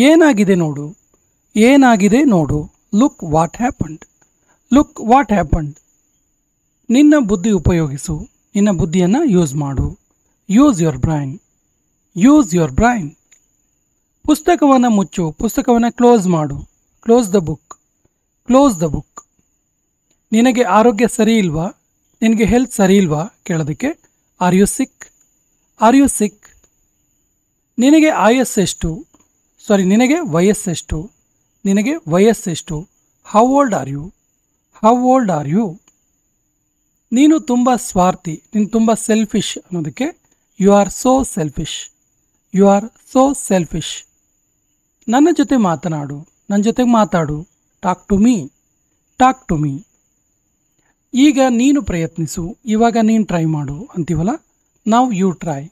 ಏನಾಗಿದೆ ನೋಡು, ಏನಾಗಿದೆ ನೋಡು. Look what happened, look what happened. ನಿನ್ನ ಬುದ್ಧಿ ಉಪಯೋಗಿಸು, ನಿನ್ನ ಬುದ್ಧಿಯನ್ನು ಯೂಸ್ ಮಾಡು. Use your brain, use your brain. ಪುಸ್ತಕವನ್ನು ಮುಚ್ಚು, ಪುಸ್ತಕವನ್ನು ಕ್ಲೋಸ್ ಮಾಡು. Close the book, close the book. ನಿನಗೆ ಆರೋಗ್ಯ ಸರಿ ಇಲ್ವಾ, ನಿನಗೆ ಹೆಲ್ತ್ ಸರಿ ಇಲ್ವಾ ಕೇಳೋದಕ್ಕೆ are you sick, are you sick. ನಿನಗೆ ಆಯಸ್ಸೆಷ್ಟು, ನಿನಗೆ ವಯಸ್ಸೆಷ್ಟು, ನಿನಗೆ ವಯಸ್ಸೆಷ್ಟು. How old are you, how old are you. ನೀನು ತುಂಬ ಸ್ವಾರ್ಥಿ, ನೀನು ತುಂಬ ಸೆಲ್ಫಿಶ್ ಅನ್ನೋದಕ್ಕೆ you are so selfish, you are so selfish. ನನ್ನ ಜೊತೆ ಮಾತನಾಡು, ನನ್ನ ಜೊತೆಗೆ ಮಾತಾಡು. Talk to me, talk to me. ಈಗ ನೀನು ಪ್ರಯತ್ನಿಸು, ಇವಾಗ ನೀನು ಟ್ರೈ ಮಾಡು ಅಂತೀವಲ್ಲ. Now you try,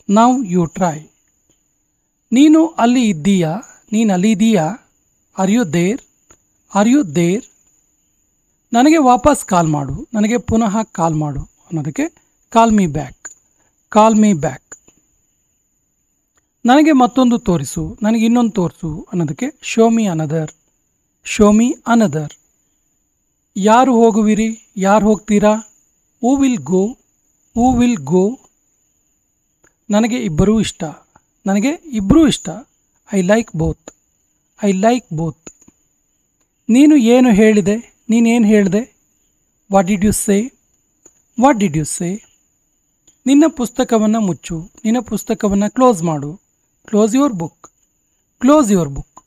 now you try. ನೀನು ಅಲ್ಲಿ ಇದ್ದೀಯಾ, ನೀನು ಅಲ್ಲಿ ಇದೀಯಾ. Are you there, are you there. ನನಗೆ ವಾಪಸ್ ಕಾಲ್ ಮಾಡು, ನನಗೆ ಪುನಃ ಕಾಲ್ ಮಾಡು ಅನ್ನೋದಕ್ಕೆ call me back, call me back. ನನಗೆ ಮತ್ತೊಂದು ತೋರಿಸು, ನನಗೆ ಇನ್ನೊಂದು ತೋರಿಸು ಅನ್ನೋದಕ್ಕೆ show me another, show me another. ಯಾರು ಹೋಗುವಿರಿ, ಯಾರು ಹೋಗ್ತೀರಾ. Who will go, who will go. ನನಗೆ ಇಬ್ಬರೂ ಇಷ್ಟ, ನನಗೆ ಇಬ್ಬರೂ ಇಷ್ಟ. I like both, I like both. ನೀನು ಏನು ಹೇಳಿದೆ, ನೀನೇನು ಹೇಳಿದೆ. What did you say, what did you say. ನಿನ್ನ ಪುಸ್ತಕವನ್ನು ಮುಚ್ಚು, ನಿನ್ನ ಪುಸ್ತಕವನ್ನು ಕ್ಲೋಸ್ ಮಾಡು. Close your book, close your book.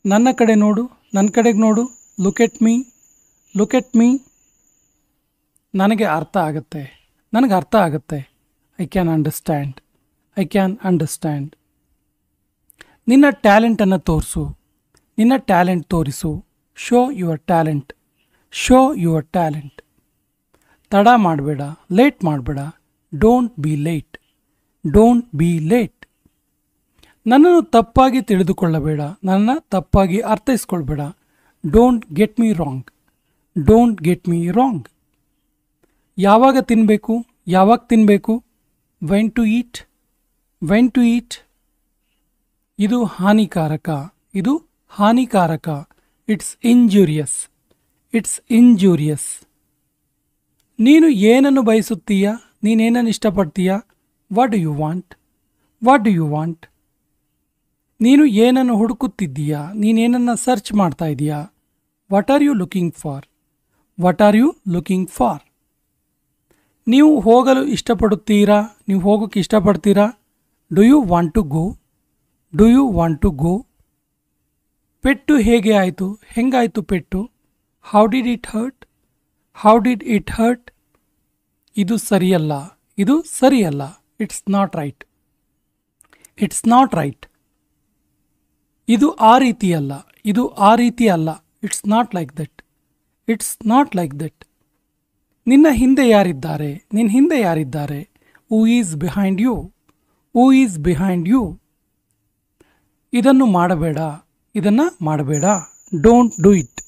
ನನ್ನ ಕಡೆ ನೋಡು, ನನ್ನ ಕಡೆಗೆ ನೋಡು. Look at me, look at me. ನನಗೆ ಅರ್ಥ ಆಗುತ್ತೆ, ನನಗೆ ಅರ್ಥ ಆಗುತ್ತೆ. I can understand, I can understand. ನಿನ್ನ ಟ್ಯಾಲೆಂಟನ್ನು ತೋರಿಸು, ನಿನ್ನ ಟ್ಯಾಲೆಂಟ್ ತೋರಿಸು. Show your talent, show your talent. ತಡ ಮಾಡಬೇಡ, ಲೇಟ್ ಮಾಡಬೇಡ. Don't be late, don't be late. ನನ್ನನ್ನು ತಪ್ಪಾಗಿ ತಿಳಿದುಕೊಳ್ಳಬೇಡ, ನನ್ನನ್ನು ತಪ್ಪಾಗಿ ಅರ್ಥೈಸ್ಕೊಳ್ಬೇಡ. Don't get me wrong, don't get me wrong. ಯಾವಾಗ ತಿನ್ನಬೇಕು, ಯಾವಾಗ ತಿನ್ನಬೇಕು. When to eat, when to eat. ಇದು ಹಾನಿಕಾರಕ, ಇದು ಹಾನಿಕಾರಕ. It's injurious, it's injurious. ನೀನು ಏನನ್ನು ಬಯಸುತ್ತೀಯಾ, ನೀನೇನನ್ನು ಇಷ್ಟಪಡ್ತೀಯಾ. What do you want, what do you want. ನೀನು ಏನನ್ನು ಹುಡುಕುತ್ತಿದ್ದೀಯಾ, ನೀನೇನನ್ನು ಸರ್ಚ್ ಮಾಡ್ತಾ ಇದೀಯಾ. What are you looking for, what are you looking for. ನೀವು ಹೋಗಲು ಇಷ್ಟಪಡುತ್ತೀರಾ, ನೀವು ಹೋಗೋಕ್ಕೆ ಇಷ್ಟಪಡ್ತೀರಾ. Do you want to go, do you want to go. ಪೆಟ್ಟು ಹೇಗೆ ಆಯಿತು, ಹೆಂಗಾಯಿತು ಪೆಟ್ಟು. How did it hurt, how did it hurt. ಇದು ಸರಿಯಲ್ಲ, ಇದು ಸರಿಯಲ್ಲ. It's not right, it's not right. ಇದು ಆ ರೀತಿಯಲ್ಲ, ಇದು ಆ ರೀತಿ ಅಲ್ಲ. It's not like that, it's not like that. ನಿನ್ನ ಹಿಂದೆ ಯಾರಿದ್ದಾರೆ, ನಿನ್ನ ಹಿಂದೆ ಯಾರಿದ್ದಾರೆ. Who is behind you, who is behind you. ಇದನ್ನು ಮಾಡಬೇಡ, ಇದನ್ನು ಮಾಡಬೇಡ. Don't do it,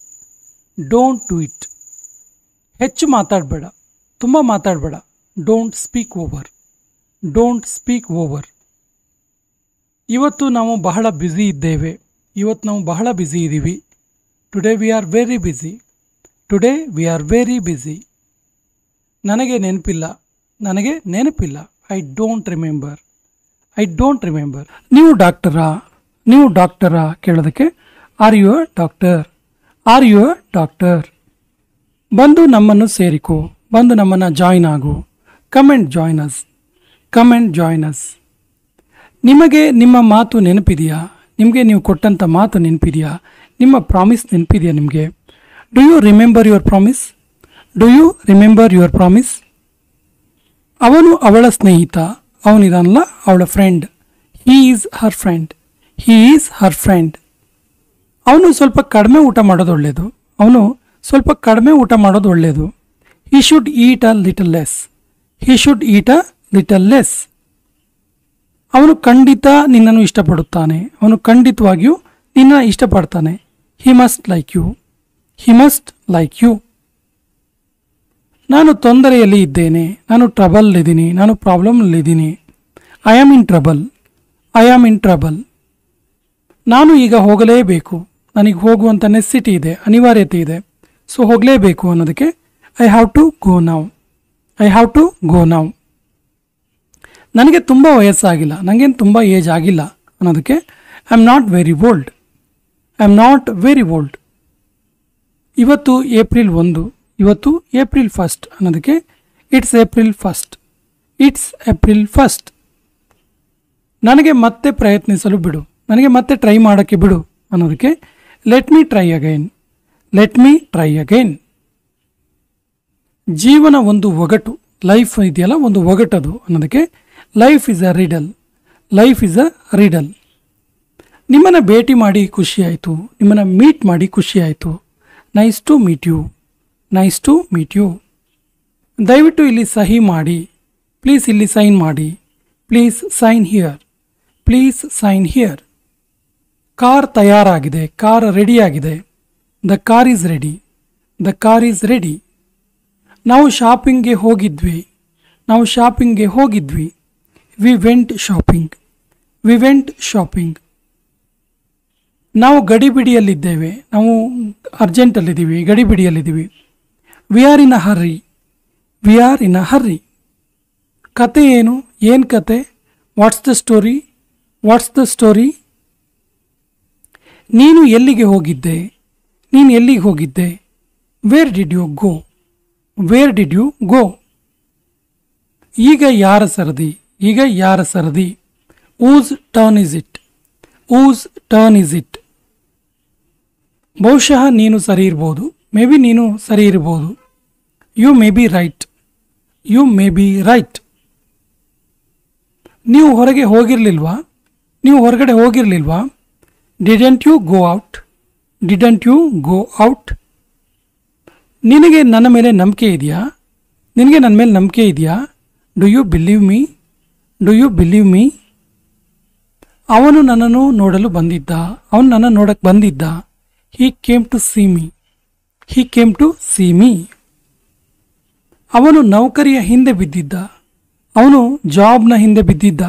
don't do it. ಹೆಚ್ಚು ಮಾತಾಡಬೇಡ, ತುಂಬ ಮಾತಾಡಬೇಡ. Don't speak over, don't speak over. ಇವತ್ತು ನಾವು ಬಹಳ ಬ್ಯುಸಿ ಇದ್ದೇವೆ, ಇವತ್ತು ನಾವು ಬಹಳ ಬ್ಯುಸಿ ಇದ್ದೀವಿ. Today we are very busy, today we are very busy. ನನಗೆ ನೆನಪಿಲ್ಲ, ನನಗೆ ನೆನಪಿಲ್ಲ. I don't remember, I don't remember. ನೀವು ಡಾಕ್ಟರಾ, ನೀವು ಡಾಕ್ಟರಾ ಕೇಳೋದಕ್ಕೆ are you a doctor, are you a doctor. ಬಂದು ನಮ್ಮನ್ನು ಸೇರಿಕೋ, ಬಂದು ನಮ್ಮನ್ನು ಜಾಯ್ನ್ ಆಗು. Come and join us, come and join us. ನಿಮಗೆ ನಿಮ್ಮ ಮಾತು ನೆನಪಿದೆಯಾ, ನಿಮಗೆ ನೀವು ಕೊಟ್ಟಂಥ ಮಾತು ನೆನಪಿದೆಯಾ, ನಿಮ್ಮ ಪ್ರಾಮಿಸ್ ನೆನಪಿದೆಯಾ ನಿಮಗೆ. Do you remember your promise, do you remember your promise. ಅವನು ಅವಳ ಸ್ನೇಹಿತ, ಅವನಿದಾನಲ್ಲ ಅವಳ friend. He is her friend, he is her friend. ಅವನು ಸ್ವಲ್ಪ ಕಡಿಮೆ ಊಟ ಮಾಡೋದು ಒಳ್ಳೆಯದು, ಅವನು ಸ್ವಲ್ಪ ಕಡಿಮೆ ಊಟ ಮಾಡೋದು ಒಳ್ಳೆಯದು. He should eat a little less, he should eat a little less. ಅವನು ಖಂಡಿತ ನಿನ್ನನ್ನು ಇಷ್ಟಪಡುತ್ತಾನೆ, ಅವನು ಖಂಡಿತವಾಗಿಯೂ ನಿನ್ನ ಇಷ್ಟಪಡ್ತಾನೆ. He must like you, he must like you. ನಾನು ತೊಂದರೆಯಲ್ಲಿ ಇದ್ದೇನೆ, ನಾನು ಟ್ರಬಲ್ ನಾನು ಪ್ರಾಬ್ಲಮ್ನಲ್ಲಿದ್ದೀನಿ. I am in trouble, I am in trouble. ನಾನು ಈಗ ಹೋಗಲೇಬೇಕು, ನನಗೆ ಹೋಗುವಂಥ ನೆಸಿಟಿ ಇದೆ, ಅನಿವಾರ್ಯತೆ ಇದೆ, ಸೊ ಹೋಗಲೇಬೇಕು ಅನ್ನೋದಕ್ಕೆ I have to go now. I have to go now. ನನಗೆ ತುಂಬ ವಯಸ್ಸಾಗಿಲ್ಲ, ನನಗೇನು ತುಂಬ ಏಜ್ ಆಗಿಲ್ಲ ಅನ್ನೋದಕ್ಕೆ I am not very old. I am not very old. ಇವತ್ತು ಏಪ್ರಿಲ್ 1, ಇವತ್ತು ಏಪ್ರಿಲ್ 1 ಅನ್ನೋದಕ್ಕೆ ಇಟ್ಸ್ ಏಪ್ರಿಲ್ 1. It's April 1. ನನಗೆ ಮತ್ತೆ ಪ್ರಯತ್ನಿಸಲು ಬಿಡು, ನನಗೆ ಮತ್ತೆ ಟ್ರೈ ಮಾಡೋಕ್ಕೆ ಬಿಡು ಅನ್ನೋದಕ್ಕೆ let me try again. Let me try again. ಜೀವನ ಒಂದು ಒಗಟು, ಲೈಫ್ ಇದೆಯಲ್ಲ ಒಂದು ಒಗಟದು ಅನ್ನೋದಕ್ಕೆ life is a riddle. Life is a riddle. ನಿಮ್ಮನ್ನು ಭೇಟಿ ಮಾಡಿ ಖುಷಿಯಾಯಿತು, ನಿಮ್ಮನ್ನು ಮೀಟ್ ಮಾಡಿ ಖುಷಿಯಾಯಿತು. Nice to meet you. Nice to meet you. ದಯವಿಟ್ಟು ಇಲ್ಲಿ ಸಹಿ ಮಾಡಿ, ಪ್ಲೀಸ್ ಇಲ್ಲಿ ಸೈನ್ ಮಾಡಿ. Please sign here. Please sign here. Car ತಯಾರಾಗಿದೆ, ಕಾರ್ ರೆಡಿಯಾಗಿದೆ. The car is ready. The car is ready. ನಾವು ಶಾಪಿಂಗ್ಗೆ ಹೋಗಿದ್ವಿ. ನಾವು ಶಾಪಿಂಗ್ಗೆ ಹೋಗಿದ್ವಿ. We went shopping. We went shopping. ನಾವು ಗಡಿಬಿಡಿಯಲ್ಲಿದ್ದೇವೆ, ನಾವು ಅರ್ಜೆಂಟಲ್ಲಿದ್ದೀವಿ, ಗಡಿಬಿಡಿಯಲ್ಲಿದ್ದೀವಿ. We are in a hurry. We are in a hurry. ಕತೆ ಏನು? ಏನು ಕತೆ? What's the story? What's the story? ನೀನು ಎಲ್ಲಿಗೆ ಹೋಗಿದ್ದೆ? ನೀನು ಎಲ್ಲಿಗೆ ಹೋಗಿದ್ದೆ? Where did you go? Where did you go? ಈಗ ಯಾರ ಸರದಿ? ಈಗ ಯಾರ ಸರದಿ? Whose turn is it? Whose turn is it? ಬಹುಶಃ ನೀನು ಸರಿ ಇರ್ಬೋದು. ಮೇ ಬಿ ನೀನು ಸರಿ ಇರ್ಬೋದು. You may be right. You may be right. ನೀವು ಹೊರಗೆ ಹೋಗಿರಲಿಲ್ವಾ? ನೀವು ಹೊರಗಡೆ ಹೋಗಿರಲಿಲ್ವಾ? Didn't you go out? Didn't you go out? ನಿನಗೆ ನನ್ನ ಮೇಲೆ ನಂಬಿಕೆ ಇದೆಯಾ? ನಿನಗೆ ನನ್ನ ಮೇಲೆ ನಂಬಿಕೆ ಇದೆಯಾ? Do you believe me? Do you believe me? ಅವನು ನನ್ನನ್ನು ನೋಡಲು ಬಂದಿದ್ದ. ಅವನು ನನ್ನ ನೋಡಕ್ಕೆ ಬಂದಿದ್ದ. He came to see me. He came to see me. ಅವನು ನೌಕರಿಯ ಹಿಂದೆ ಬಿದ್ದಿದ್ದ. ಅವನು ಜಾಬ್ನ ಹಿಂದೆ ಬಿದ್ದಿದ್ದ.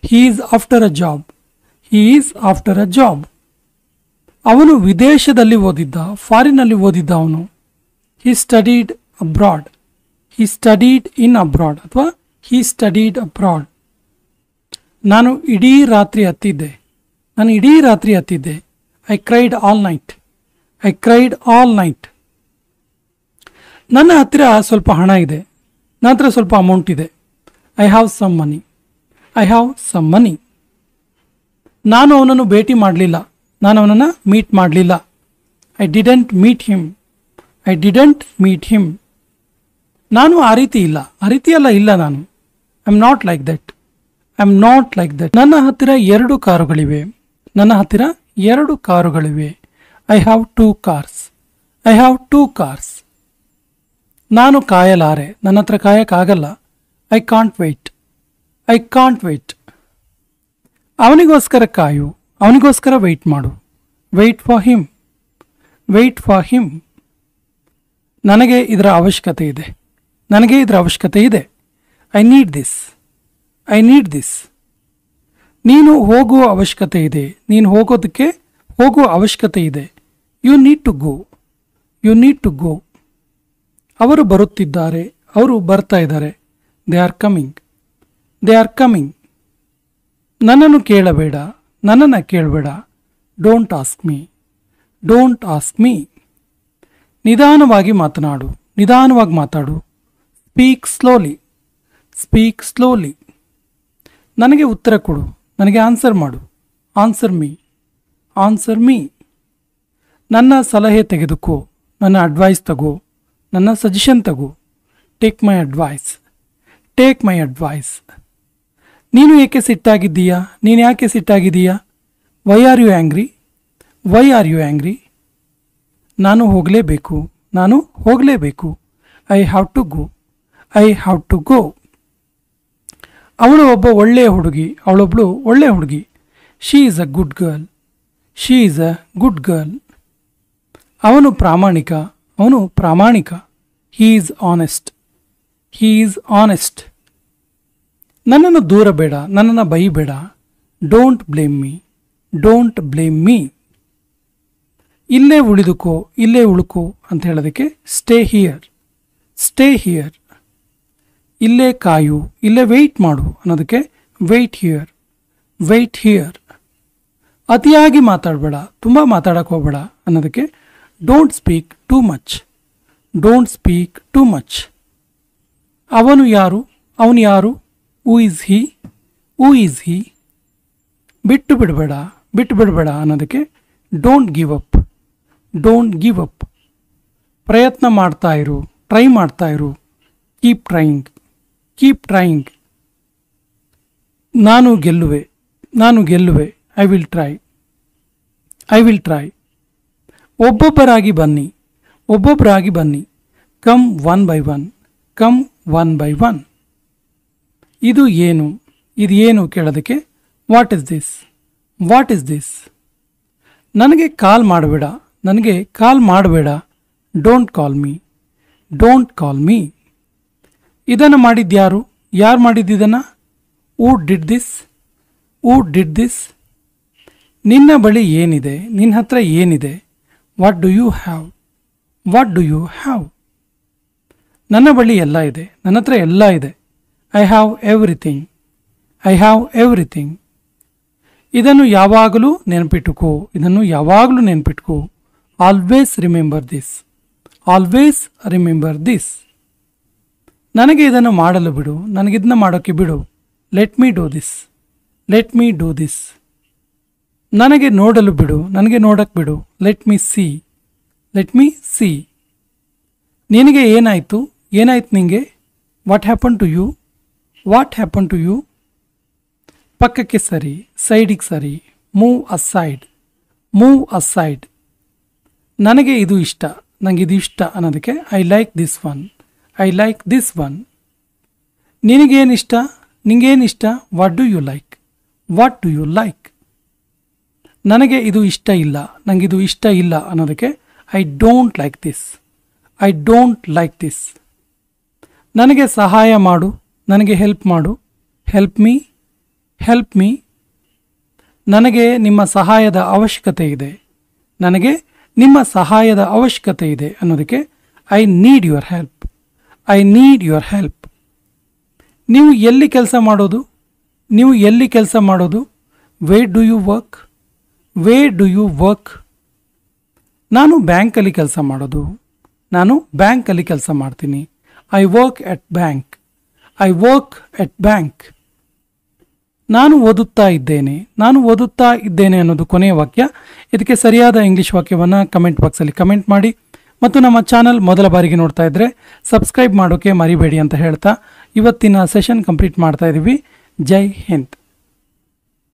He is after a job. He is after a job. ಅವನು ವಿದೇಶದಲ್ಲಿ ಓದಿದ್ದ, ಫಾರಿನಲ್ಲಿ ಓದಿದ್ದ. ಅವನು he studied abroad. He studied in abroad ಅಥವಾ ಹಿ ಸ್ಟಡೀಡ್ ಅಬ್ರಾಡ್. ನಾನು ಇಡೀ ರಾತ್ರಿ ಹತ್ತಿದ್ದೆ. ನಾನು ಇಡೀ ರಾತ್ರಿ ಹತ್ತಿದ್ದೆ. I cried all night. I cried all night. ನನ್ನ ಹತ್ತಿರ ಸ್ವಲ್ಪ ಹಣ ಇದೆ. ನನ್ನ ಹತ್ರ ಸ್ವಲ್ಪ ಅಮೌಂಟ್ ಇದೆ. I have some money. I have some money. ನಾನು ಅವನನ್ನು ಭೇಟಿ ಮಾಡಲಿಲ್ಲ. ನಾನು ಅವನನ್ನು ಮೀಟ್ ಮಾಡಲಿಲ್ಲ. I didn't meet him. I didn't meet him. ನಾನು ಆ ರೀತಿ ಇಲ್ಲ. ಆ ರೀತಿಯೆಲ್ಲ ಇಲ್ಲ ನಾನು. I am not like that. I am not like that. ನನ್ನ ಹತ್ತಿರ 2 ಕಾರುಗಳಿವೆ. ನನ್ನ ಹತ್ತಿರ 2 ಕಾರುಗಳಿವೆ. I have 2 cars. I have 2 cars. ನಾನು ಕಾಯಲಾರೆ. ನನ್ನ ಹತ್ರ ಕಾಯಕ್ಕಾಗಲ್ಲ. I can't weight. I can't wait. ಅವನಿಗೋಸ್ಕರ ಕಾಯು. ಅವನಿಗೋಸ್ಕರ ವೆಯ್ಟ್ ಮಾಡು. Wait for him. Wait for him. ನನಗೆ ಇದರ ಅವಶ್ಯಕತೆ ಇದೆ. ನನಗೆ ಇದರ ಅವಶ್ಯಕತೆ ಇದೆ. I need this. I need this. ನೀನು ಹೋಗುವ ಅವಶ್ಯಕತೆ ಇದೆ. ನೀನು ಹೋಗುವ ಅವಶ್ಯಕತೆ ಇದೆ. You need to go. You need to go. ಅವರು ಬರುತ್ತಿದ್ದಾರೆ. ಅವರು ಬರ್ತಾ ಇದ್ದಾರೆ. They are coming. They are coming. ನನ್ನನ್ನು ಕೇಳಬೇಡ. ನನ್ನನ್ನು ಕೇಳಬೇಡ. Don't ask me. Don't ask me. ನಿಧಾನವಾಗಿ ಮಾತನಾಡು. ನಿಧಾನವಾಗಿ ಮಾತಾಡು. Speak slowly. Speak slowly. ನನಗೆ ಉತ್ತರ ಕೊಡು. ನನಗೆ ಆನ್ಸರ್ ಮಾಡು. Answer me. Answer me. ನನ್ನ ಸಲಹೆ ತೆಗೆದುಕೋ. ನನ್ನ ಅಡ್ವೈಸ್ ತಗೋ. ನನ್ನ ಸಜೆಷನ್ ತಗೋ. Take my advice. Take my advice. ನೀನು ಏಕೆ ಸಿಟ್ಟಾಗಿದ್ದೀಯಾ? ನೀನು ಯಾಕೆ ಸಿಟ್ಟಾಗಿದ್ದೀಯಾ? Why are you angry? Why are you angry? ನಾನು ಹೋಗಲೇಬೇಕು. ನಾನು ಹೋಗಲೇಬೇಕು. I have to go. I have to go. ಅವಳು ಒಬ್ಬ ಒಳ್ಳೆಯ ಹುಡುಗಿ. ಅವಳೊಬ್ಬಳು ಒಳ್ಳೆಯ ಹುಡುಗಿ. She is a good girl. She is a good girl. ಅವನು ಪ್ರಾಮಾಣಿಕ. ಅವನು ಪ್ರಾಮಾಣಿಕ. He is honest. He is honest. ನನ್ನನ್ನು ದೂರ ಬೇಡ. ನನ್ನನ್ನು ಬೈಬೇಡ. Don't blame me. Don't blame me. ಇಲ್ಲೇ ಉಳಿದುಕೋ, ಇಲ್ಲೇ ಉಳುಕೋ ಅಂತ ಹೇಳೋದಕ್ಕೆ ಸ್ಟೇ ಹಿಯರ್, ಸ್ಟೇ ಹಿಯರ್. ಇಲ್ಲೇ ಕಾಯು, ಇಲ್ಲೇ ವೆಯ್ಟ್ ಮಾಡು ಅನ್ನೋದಕ್ಕೆ ವೆಯ್ಟ್ ಹಿಯರ್, ವೆಯ್ಟ್ ಹಿಯರ್. ಅತಿಯಾಗಿ ಮಾತಾಡಬೇಡ, ತುಂಬ ಮಾತಾಡಕ್ಕೆ ಹೋಗಬೇಡ ಅನ್ನೋದಕ್ಕೆ don't speak too much, don't speak too much. ಅವನು ಯಾರು, ಅವನು ಯಾರು, who is he, who is he. ಬಿಟ್ಟು ಬಿಡಬೇಡ, ಬಿಟ್ಟು ಬಿಡಬೇಡ ಅನ್ನೋದಕ್ಕೆ don't give up, don't give up. ಪ್ರಯತ್ನ ಮಾಡ್ತಾ ಇರು, ಟ್ರೈ ಮಾಡ್ತಾ ಇರು, ಕೀಪ್ ಟ್ರೈಯಿಂಗ್, ಕೀಪ್ ಟ್ರೈಯಿಂಗ್. ನಾನು ಗೆಲ್ಲುವೆ, ನಾನು ಗೆಲ್ಲುವೆ, I will try, I will try. ಒಬ್ಬೊಬ್ಬರಾಗಿ ಬನ್ನಿ, ಒಬ್ಬೊಬ್ಬರಾಗಿ ಬನ್ನಿ, come one by one, come one by one. ಇದು ಏನು, ಇದು ಏನು ಕೇಳೋದಕ್ಕೆ what is this, what is this. ನನಗೆ ಕಾಲ್ ಮಾಡಬೇಡ, ನನಗೆ ಕಾಲ್ ಮಾಡಬೇಡ, don't call me, don't call me. ಇದನ್ನು ಮಾಡಿದ್ಯಾರು, ಯಾರು ಮಾಡಿದ್ದಿದನ್ನು, who did this, who did this. ನಿನ್ನ ಬಳಿ ಏನಿದೆ, ನಿನ್ನ ಹತ್ರ ಏನಿದೆ, what do you have, what do you have. ನನ್ನ ಬಳಿ ಎಲ್ಲ ಇದೆ, ನನ್ನ ಹತ್ರ ಎಲ್ಲ ಇದೆ, I have everything, I have everything. ಇದನ್ನು ಯಾವಾಗಲೂ ನೆನಪಿಟ್ಟುಕೋ, ಇದನ್ನು ಯಾವಾಗಲೂ ನೆನಪಿಟ್ಕೋ. Always remember this, always remember this. ನನಗೆ ಇದನ್ನು ಮಾಡಲು ಬಿಡು, ನನಗಿದನ್ನ ಮಾಡೋಕ್ಕೆ ಬಿಡು, let me do this, let me do this. ನನಗೆ ನೋಡಲು ಬಿಡು, ನನಗೆ ನೋಡಕ್ಕೆ ಬಿಡು, let me see, let me see. ನಿನಗೆ ಏನಾಯಿತು, ಏನಾಯ್ತು ನಿನಗೆ, what happen to you, what happen to you. ಪಕ್ಕಕ್ಕೆ ಸರಿ, ಸೈಡಿಗೆ ಸರಿ, ಮೂವ್ ಅಸೈಡ್, ಮೂವ್ ಅಸೈಡ್. ನನಗೆ ಇದು ಇಷ್ಟ, ನನಗೆ ಇದು ಇಷ್ಟ ಅನ್ನೋದಕ್ಕೆ I like this one, I like this one. ನಿನಗೇನಿಷ್ಟ, ನಿಂಗೇನಿಷ್ಟ, what do you like, what do you like. ನನಗೆ ಇದು ಇಷ್ಟ ಇಲ್ಲ, ನನಗಿದು ಇಷ್ಟ ಇಲ್ಲ ಅನ್ನೋದಕ್ಕೆ I don't like this, I don't like this. ನನಗೆ ಸಹಾಯ ಮಾಡು, ನನಗೆ ಹೆಲ್ಪ್ ಮಾಡು, ಹೆಲ್ಪ್ ಮೀ, ಹೆಲ್ಪ್ ಮೀ. ನನಗೆ ನಿಮ್ಮ ಸಹಾಯದ ಅವಶ್ಯಕತೆ ಇದೆ, ನನಗೆ ನಿಮ್ಮ ಸಹಾಯದ ಅವಶ್ಯಕತೆ ಇದೆ ಅನ್ನೋದಕ್ಕೆ I need your help, I need your help. ನೀವು ಎಲ್ಲಿ ಕೆಲಸ ಮಾಡೋದು, ನೀವು ಎಲ್ಲಿ ಕೆಲಸ ಮಾಡೋದು, where do you work, where do you work. ನಾನು ಬ್ಯಾಂಕಲ್ಲಿ ಕೆಲಸ ಮಾಡೋದು, ನಾನು ಬ್ಯಾಂಕಲ್ಲಿ ಕೆಲಸ ಮಾಡ್ತೀನಿ, I work at bank, I work at bank. ನಾನು ಓದುತ್ತಾ ಇದ್ದೇನೆ, ನಾನು ಓದುತ್ತಾ ಇದ್ದೇನೆ ಅನ್ನೋದು ಕೊನೆಯ ವಾಕ್ಯ. ಇದಕ್ಕೆ ಸರಿಯಾದ ಇಂಗ್ಲಿಷ್ ವಾಕ್ಯವನ್ನು ಕಮೆಂಟ್ ಬಾಕ್ಸಲ್ಲಿ ಕಮೆಂಟ್ ಮಾಡಿ. ಮತ್ತು ನಮ್ಮ ಚಾನಲ್ ಮೊದಲ ಬಾರಿಗೆ ನೋಡ್ತಾ ಇದ್ದರೆ ಸಬ್ಸ್ಕ್ರೈಬ್ ಮಾಡೋಕ್ಕೆ ಮರಿಬೇಡಿ ಅಂತ ಹೇಳ್ತಾ ಇವತ್ತಿನ ಸೆಷನ್ ಕಂಪ್ಲೀಟ್ ಮಾಡ್ತಾ ಇದ್ದೀವಿ. ಜೈ ಹಿಂದ್.